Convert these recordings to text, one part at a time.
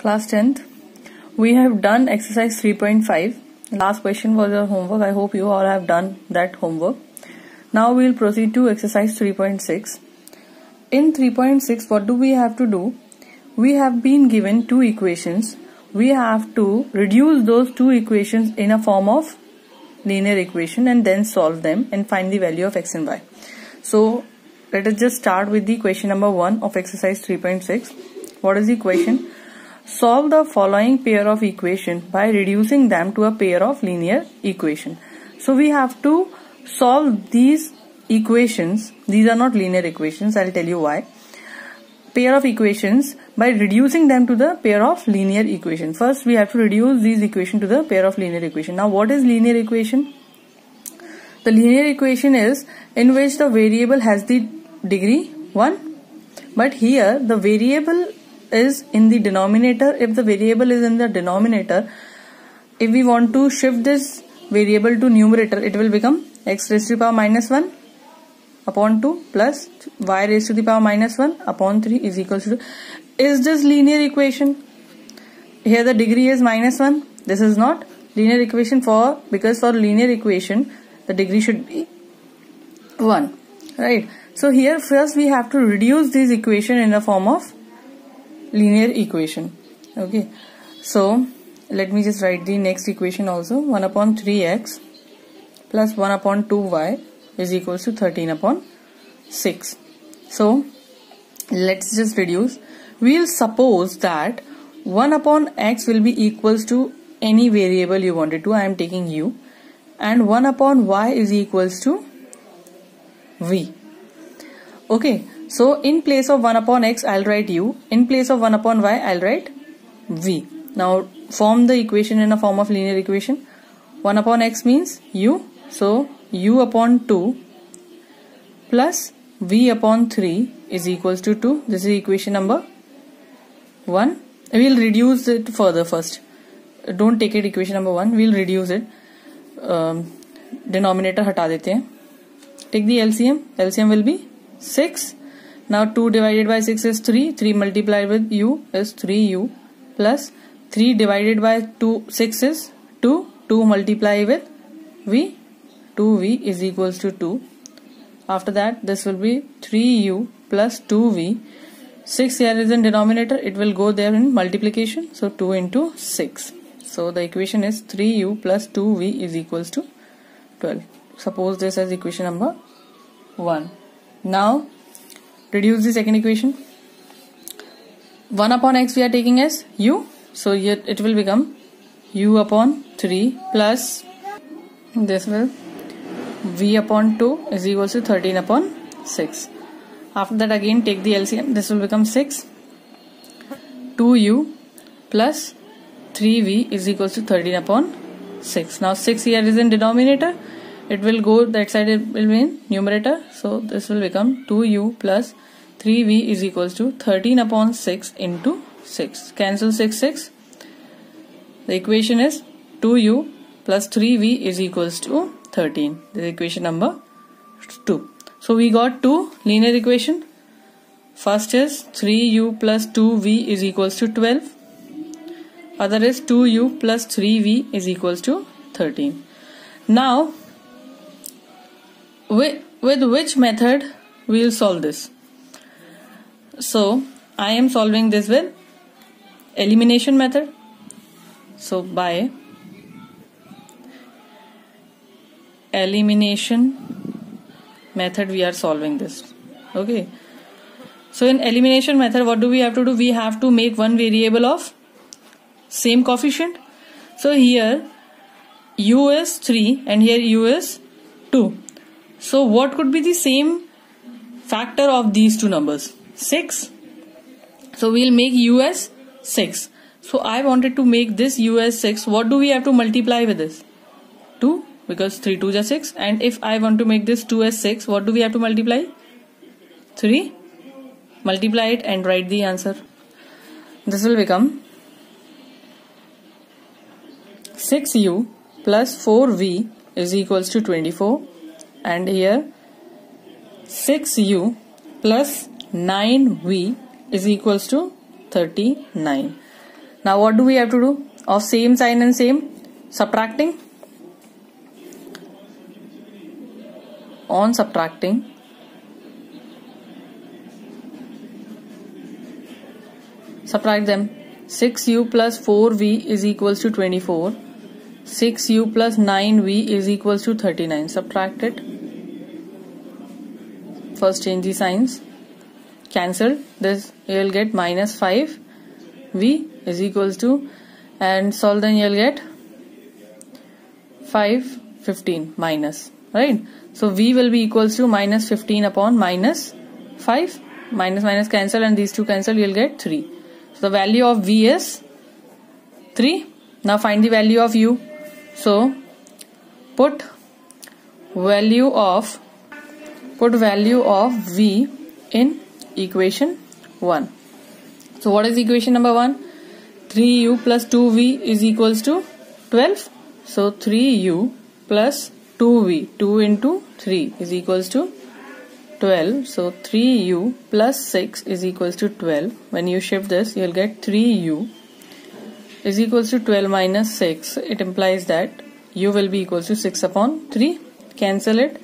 Class 10th, we have done exercise 3.5. Last question was your homework. I hope you all have done that homework. Now we will proceed to exercise 3.6. In 3.6, what do we have to do? We have been given two equations. We have to reduce those two equations in a form of linear equation and then solve them and find the value of x and y. So let us just start with the question number 1 of exercise 3.6. What is the question? Solve the following pair of equation by reducing them to a pair of linear equation. So we have to solve these equations. These are not linear equations. I'll tell you why. Pair of equations by reducing them to the pair of linear equation. First, we have to reduce these equations to the pair of linear equation. Now, what is linear equation? The linear equation is in which the variable has the degree 1, but here the variable is in the denominator. If the variable is in the denominator, if we want to shift this variable to numerator, it will become x raised to the power minus 1 upon 2 plus y raised to the power minus 1 upon 3 is equals to 2. Is this linear equation? Here the degree is minus 1. This is not linear equation because for linear equation the degree should be 1, right? So here first we have to reduce this equation in the form of linear equation. Okay, so let me just write the next equation also. 1 upon 3x plus 1 upon 2y is equals to 13 upon 6. So let's just reduce. We'll suppose that 1 upon x will be equals to any variable you wanted to. I am taking u, and 1 upon y is equals to v. Okay, so in place of 1 upon x I'll write u, in place of 1 upon y I'll write v. Now form the equation in a form of linear equation. 1 upon x means u, so u upon 2 plus v upon 3 is equals to 2. This is equation number 1. We'll reduce it further first. Don't take it equation number 1. We'll reduce it. Denominator हटा देते हैं. Take the LCM. LCM will be 6. Now 2 divided by 6 is 3. 3 multiplied with u is 3u plus 3 divided by 6 is 2. 2 multiplied with v. 2v is equals to 2. After that, this will be 3u plus 2v. 6 here is in denominator. It will go there in multiplication. So 2 into 6. So the equation is 3u plus 2v is equals to 12. Suppose this as equation number 1. Now reduce the second equation. 1 upon x we are taking as u. So here it will become u upon 3 plus this will v upon 2 is equals to 13 upon 6. After that again take the LCM. This will become 6. 2u plus 3v is equals to 13 upon 6. Now 6 here is in denominator. It will go that side, it will be in numerator. So this will become 2u plus 3v is equals to 13 upon 6 into 6. Cancel 6, 6. The equation is 2u plus 3v is equals to 13. This is equation number 2. So we got two linear equation. First is 3u plus 2v is equals to 12. Other is 2u plus 3v is equals to 13. Now with which method we will solve this? So I am solving this with elimination method. So by elimination method we are solving this. Okay, so in elimination method what do we have to do? We have to make one variable of same coefficient. So here u is 3 and here u is 2. So what could be the same factor of these two numbers? 6. So we'll make u as 6. So I wanted to make this u as 6. What do we have to multiply with this? 2, because 3 2 is 6. And if I want to make this 2 as 6, what do we have to multiply? 3. Multiply it and write the answer. This will become 6u plus 4v is equals to 24. And here 6u plus 9v is equals to 39. Now what do we have to do? Of same sign and same, subtracting. On subtracting, subtract them. 6u plus 4v is equals to 24. 6u plus 9v is equals to 39. Subtract it. First change the signs. Cancel this. You will get minus 5v is equals to, and solve, then you will get 15 minus, right? So v will be equals to minus 15 upon minus 5. Minus cancel, and these two cancel, you will get 3. So the value of v is 3. Now find the value of u. So put value of v in equation 1. So what is equation number 1? 3u plus 2v is equals to 12. So 3u plus 2v, 2 into 3 is equals to 12. So 3u plus 6 is equals to 12. When you shift this, you will get 3u is equals to 12 minus 6. It implies that u will be equals to 6 upon 3. Cancel it.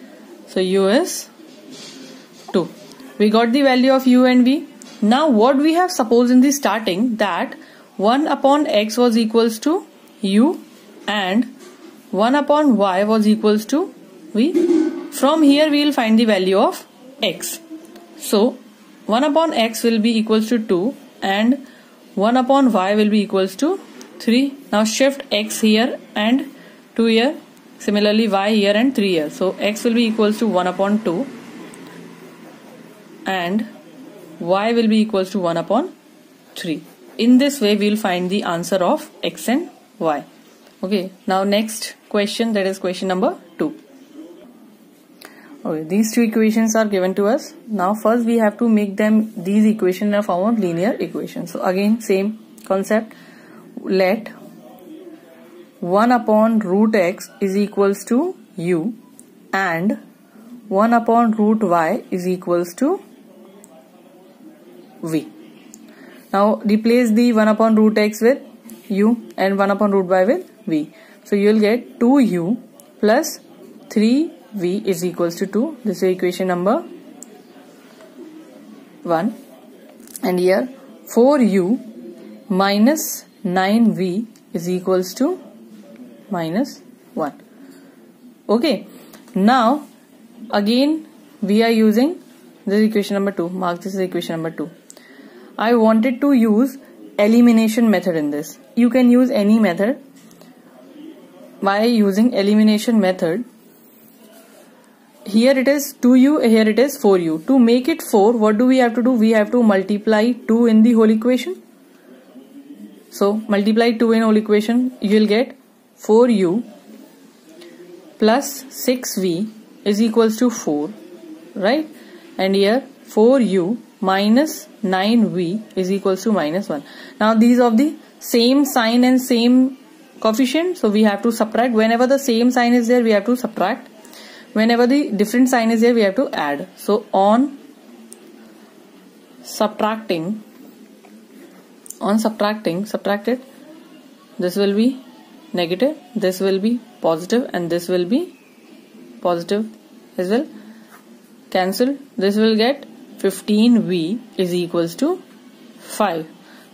So u is 2. We got the value of u and v. Now what we have supposed in the starting, that 1 upon x was equals to u and 1 upon y was equals to v. From here we will find the value of x. So 1 upon x will be equals to 2 and 1 upon y will be equals to 3. Now shift x here and 2 here. Similarly y here and 3 here. So x will be equals to 1 upon 2 and y will be equals to 1 upon 3. In this way we will find the answer of x and y. Okay, now next question, that is question number 2. Okay, these two equations are given to us. Now first we have to make these equations in a form of linear equations. So again same concept. Let 1 upon root x is equals to u and 1 upon root y is equals to v. Now replace the 1 upon root x with u and 1 upon root y with v. So you will get 2u plus 3v is equals to 2. This is equation number 1. And here 4u minus 9v is equals to minus 1. Okay. Now again we are using this equation number 2. Mark this as equation number 2. I wanted to use elimination method in this. You can use any method. By using elimination method, here it is 2u, here it is 4u. To make it 4, what do we have to do? We have to multiply 2 in the whole equation. So multiply 2 in whole equation, you will get 4u plus 6v is equals to 4, right? And here 4u minus 9v is equals to minus 1. Now these are the same sign and same coefficient, so we have to subtract. Whenever the same sign is there, we have to subtract. Whenever the different sign is there, we have to add. So on subtracting, subtract it. This will be negative, this will be positive, and this will be positive as well. Cancel. This will get 15v is equals to 5.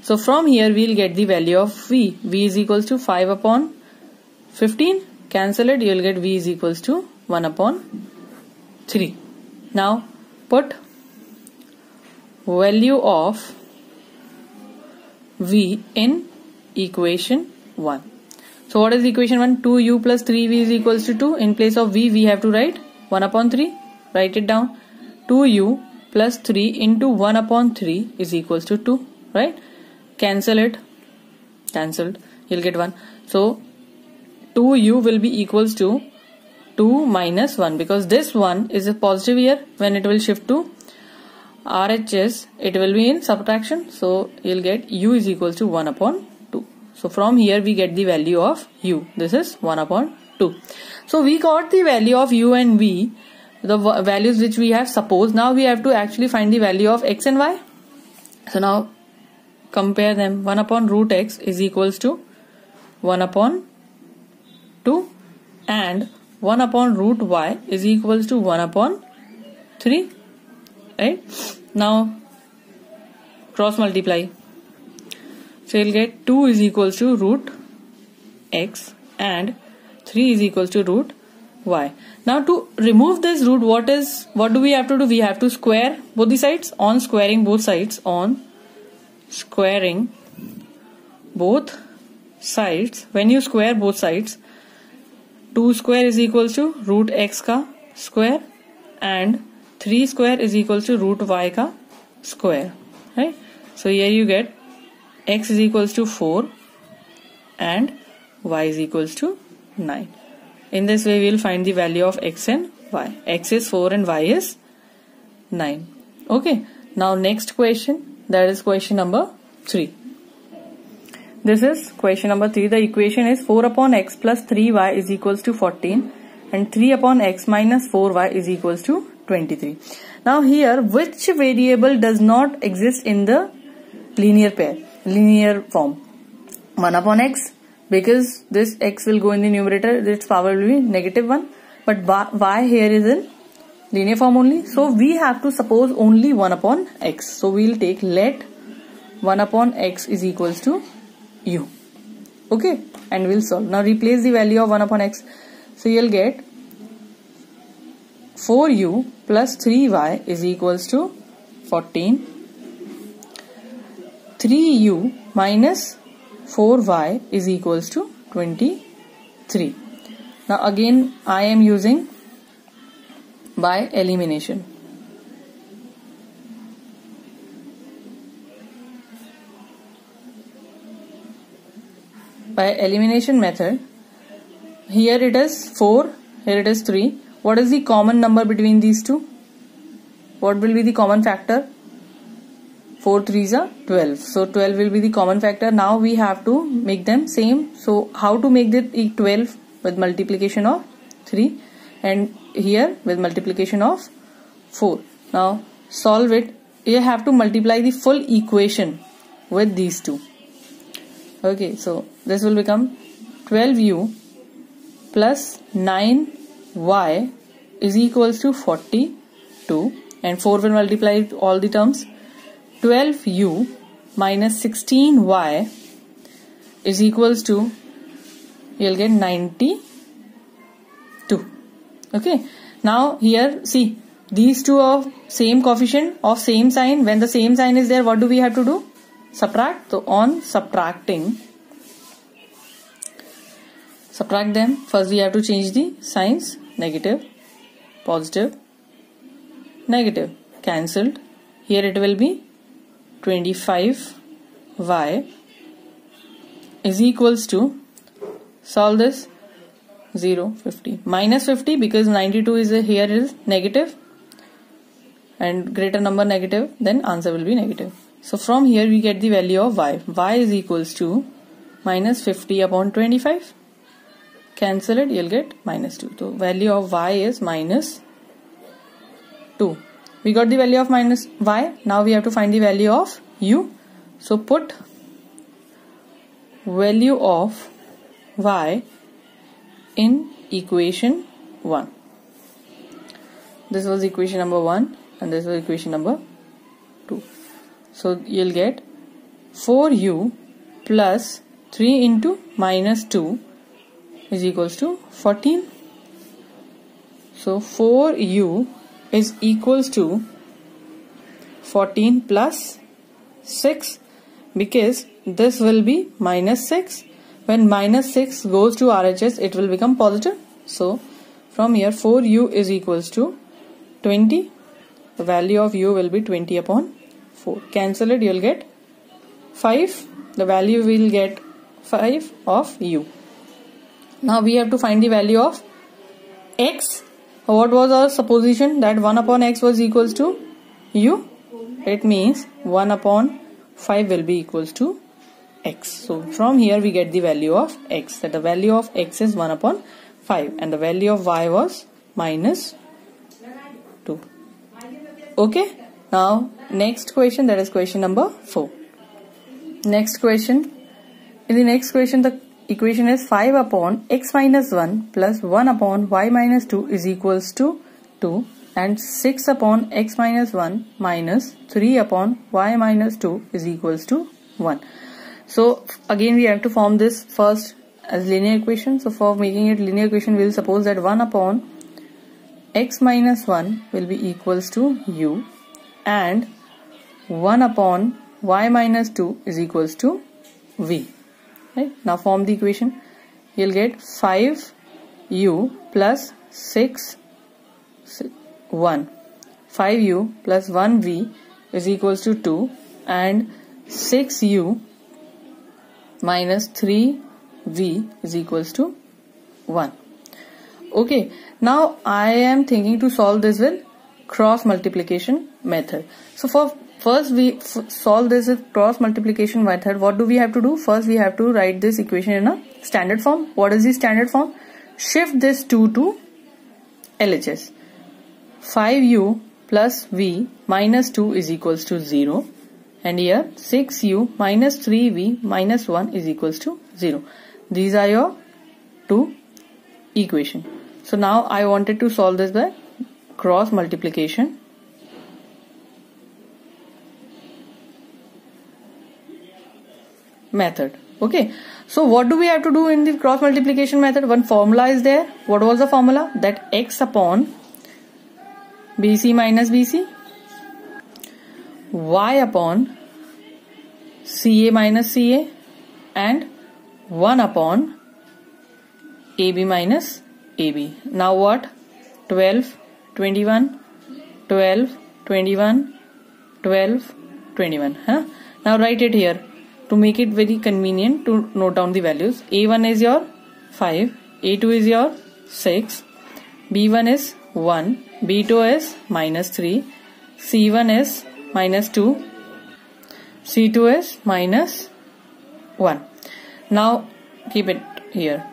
So from here we will get the value of v. v is equals to 5 upon 15. Cancel it. You will get v is equals to 1 upon 3. Now put value of v in equation 1. So what is equation 1? 2u plus 3v is equals to 2. In place of v, we have to write 1 upon 3. Write it down. 2u plus 3 into 1 upon 3 is equals to 2. Right? Cancel it. Cancelled. You'll get 1. So 2u will be equals to 2 minus 1, because this 1 is a positive here. When it will shift to RHS, it will be in subtraction. So you'll get u is equals to 1 upon 2. So from here we get the value of u. This is 1 upon 2. So we got the value of u and v, the values which we have supposed. Now we have to actually find the value of x and y. So now compare them. 1 upon root x is equals to 1 upon 2 and 1 upon root y is equals to 1 upon 3. Right? Now cross multiply. So you'll get 2 is equals to root x and 3 is equals to root y. Now to remove this root, what do we have to do? We have to square both the sides. On squaring both sides, when you square both sides, 2 square is equals to root x ka square and 3 square is equals to root y ka square. Right? So here you get x is equals to 4 and y is equals to 9. In this way we will find the value of x and y. X is 4 and y is 9. Okay. Now next question, that is question number 3. This is question number 3. The equation is 4 upon x plus 3y is equals to 14 and 3 upon x minus 4y is equals to 23. Now here, which variable does not exist in the linear form? 1 upon x, because this x will go in the numerator, its power will be -1, but y here is in linear form only. So we have to suppose only 1 upon x. So we will take let 1 upon x is equals to u. Okay, and we'll solve. Now replace the value of 1 upon x. So you'll get 4u plus 3y is equals to 14. 3u minus 4y is equals to 23. Now again I am using by elimination. By elimination method, here it is 4, here it is 3. What is the common number between these two? What will be the common factor? 4 3s are 12. So 12 will be the common factor. Now we have to make them same. So how to make it 12? With multiplication of 3 and here with multiplication of 4. Now solve it. You have to multiply the full equation with these two. Okay, so this will become 12u plus 9y is equals to 42 and 4 will multiply all the terms. 12u minus 16y is equals to, you'll get 92. Okay, now here see, these two are same coefficient of same sign. When the same sign is there, what do we have to do? Subtract. So on subtracting, subtract them, first we have to change the signs. Negative, positive, negative, cancelled. Here it will be 25y is equals to, solve this, 0, 50. Minus 50 because 92 is here is negative and greater number negative, then answer will be negative. So from here we get the value of y. Y is equals to minus 50 upon 25. Cancel it, you'll get minus 2. So value of y is minus 2. We got the value of minus y. Now we have to find the value of u. So put value of y in equation 1. This was equation number 1 and this was equation number 2. So you'll get 4u plus 3 into minus 2 is equals to 14. So 4u is equals to 14 plus 6 because this will be minus 6. When minus 6 goes to RHS, it will become positive. So from here 4u is equals to 20. The value of u will be 20 upon 4. Cancel it, you will get 5. The value will get 5 of u. Now we have to find the value of x. What was our supposition? That 1 upon x was equals to u. It means 1 upon 5 will be equals to x. So from here we get the value of x. That the value of x is 1 upon 5 and the value of y was minus 2. Okay. Now next question, that is question number 4. Next question. In the next question, the equation is 5 upon x minus 1 plus 1 upon y minus 2 is equals to 2 and 6 upon x minus 1 minus 3 upon y minus 2 is equals to 1. So again we have to form this first as linear equation. So for making it linear equation, we will suppose that 1 upon x minus 1 will be equals to u and 1 upon y minus 2 is equals to v. Right? Now form the equation. You'll get 5u plus 1. 5u plus 1v is equals to 2 and 6u minus 3v is equals to 1. Okay, now I am thinking to solve this with cross multiplication method. So for first we solve this with cross multiplication method. What do we have to do? First we have to write this equation in a standard form. What is the standard form? Shift this 2 to LHS. 5u plus v minus 2 is equals to 0. And here 6u minus 3v minus 1 is equals to 0. These are your two equations. So now I wanted to solve this by cross multiplication method. Okay. So what do we have to do in the cross multiplication method? One formula is there. What was the formula? That x upon BC minus BC, y upon CA minus CA and 1 upon AB minus AB. Now what? 12, 21, 12, 21, 12, 21. Huh? Now write it here to make it very convenient to note down the values. A1 is your 5, A2 is your 6, B1 is 1, B2 is minus 3, C1 is minus 2, C2 is minus 1. Now keep it here.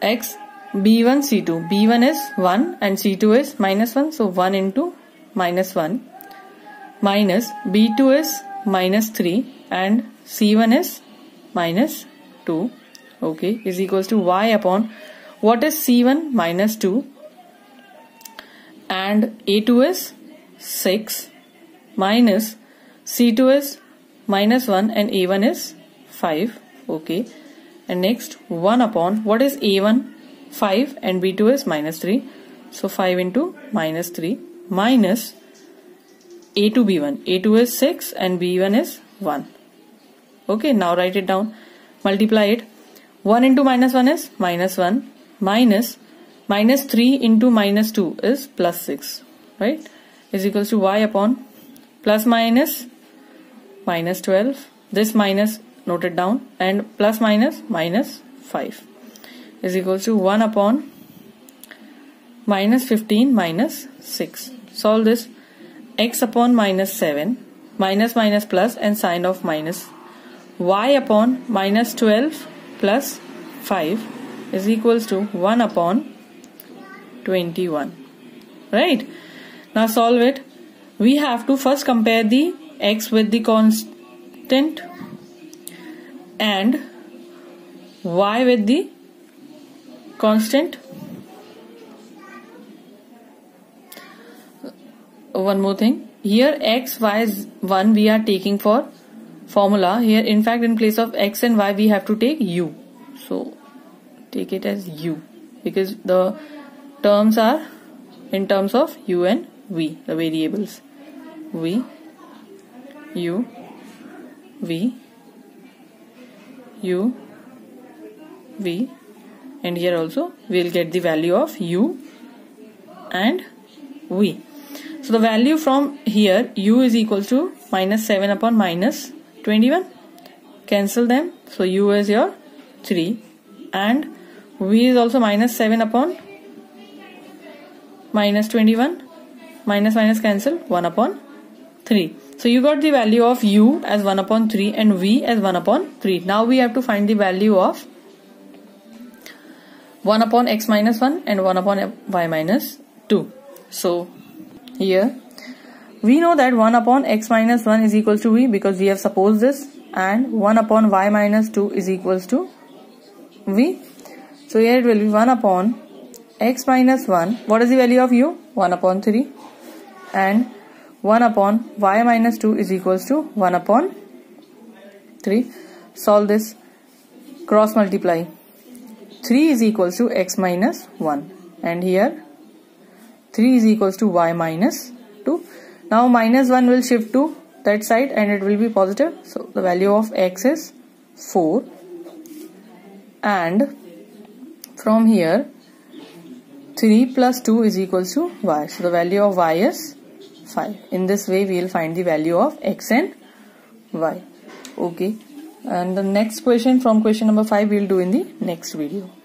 X B1 C2. B1 is 1 and C2 is minus 1. So 1 into minus 1 minus B2 is minus 3 and C1 is minus 2. Okay, is equals to y upon what is C1 minus 2 and A2 is 6 minus C2 is minus 1 and A1 is 5. Okay, and next 1 upon what is A1? 5 and B2 is minus 3. So 5 into minus 3 minus A2 B1. A2 is 6 and B1 is 1. Okay, now write it down. Multiply it. 1 into minus 1 is minus 1 minus minus 3 into minus 2 is plus 6. Right? Is equals to y upon plus minus minus 12. This minus noted down and plus minus minus 5 is equals to 1 upon minus 15 minus 6. Solve this. X upon minus 7 minus minus plus and sign of minus. Y upon minus 12 plus 5 is equals to 1 upon 21. Right? Now solve it. We have to first compare the x with the constant and y with the constant. One more thing. Here x, y is 1 we are taking for formula. Here in fact in place of x and y we have to take u. So take it as u because the terms are in terms of u and v, the variables. V, u, v, u, v, and here also we will get the value of u and v. So the value from here u is equal to minus 7 upon minus 21. Cancel them. So u is your 3 and v is also minus 7 upon minus 21. Minus minus cancel 1 upon 3. So you got the value of u as 1 upon 3 and v as 1 upon 3. Now we have to find the value of 1 upon x minus 1 and 1 upon y minus 2. So here we know that 1 upon x minus 1 is equal to v because we have supposed this and 1 upon y minus 2 is equals to v. So here it will be 1 upon x minus 1. What is the value of u? 1 upon 3. And 1 upon y minus 2 is equals to 1 upon 3. Solve this. Cross multiply. 3 is equals to x minus 1. And here 3 is equals to y minus 2. Now minus 1 will shift to that side and it will be positive. So the value of x is 4. And from here 3 plus 2 is equals to y. So the value of y is 5. In this way we will find the value of x and y. Okay. And the next question from question number 5 we will do in the next video.